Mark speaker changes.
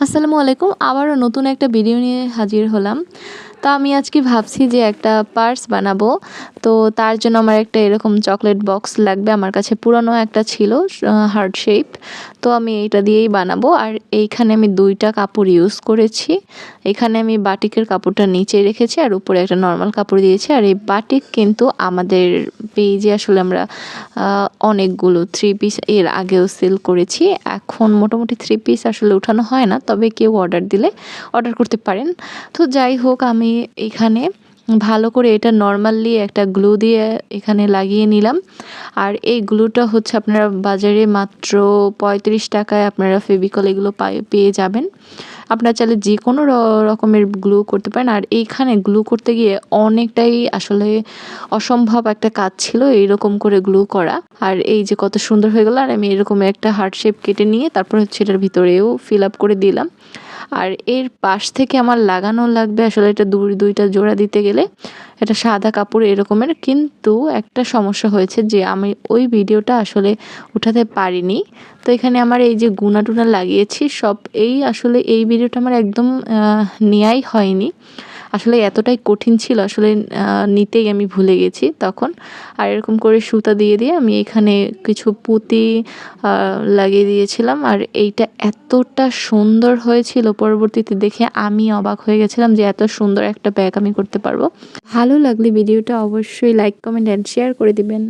Speaker 1: আসসালামু আলাইকুম। আবারও নতুন একটা ভিডিও নিয়ে হাজির হলাম। তো আমি আজকে ভাবছি যে একটা পার্স বানাবো। তো তার জন্য আমার একটা এরকম চকলেট বক্স লাগবে। আমার কাছে পুরানো একটা ছিল হার্ট শেপ। তো আমি এইটা দিয়েই বানাবো। আর এইখানে আমি ২ টা কাপড় ইউজ করেছি। এখানে আমি বাটিকের কাপড়টা নিচে রেখেছি আর উপরে একটা নরমাল কাপড় দিয়েছি। আর এই বাটিক কিন্তু আমাদের পেজে আসলে আমরা অনেকগুলো 3 পিস এর আগেও সেল করেছি। এখন মোটামুটি 3 পিস আসলে উঠানো হয় না। তবে কেউ অর্ডার দিলে অর্ডার করতে পারেন। তো যাই হোক আমি এখানে ভালো করে এটা নরমালি একটা গ্লু দিয়ে এখানে লাগিয়ে নিলাম। আর এই গ্লুটা হচ্ছে আপনারা বাজারে মাত্র ৩৫ টাকায় আপনারা ফেভিকল এগুলো পেয়ে যাবেন। আপনারা চাইলে যেকোনো রকমের গ্লু করতে পারেন। আর এইখানে গ্লু করতে গিয়ে অনেকটাই আসলে অসম্ভব একটা কাজ ছিল এইরকম করে গ্লু করা। আর এই যে কত সুন্দর হয়ে গেল। আর আমি এরকম একটা হার্ট শেপ কেটে নিয়ে তারপর হচ্ছে এটার ভিতরেও ফিল আপ করে দিলাম। আর এর পাশ থেকে আমার লাগানো লাগবে আসলে এটা দুইটা জোড়া দিতে গেলে এটা সাদা কাপড় এরকমের। কিন্তু একটা সমস্যা হয়েছে যে আমি ওই ভিডিওটা আসলে উঠাতে পারিনি। তো এখানে আমার এই যে গুনা টুনা লাগিয়েছি সব আসলে এই ভিডিওটা আমার একদম নেয়াই হয়নি। আসলে এতটাই কঠিন ছিল আসলে নিতেই আমি ভুলে গেছি তখন। আর এরকম করে সুতা দিয়ে আমি এখানে কিছু পুঁতি লাগিয়ে দিয়েছিলাম। আর এইটা এতটা সুন্দর হয়েছিল পরবর্তীতে দেখে আমি অবাক হয়ে গেছিলাম যে এত সুন্দর একটা ব্যাগ আমি করতে পারবো। ভালো লাগলে ভিডিওটা অবশ্যই লাইক, কমেন্ট অ্যান্ড শেয়ার করে দিবেন।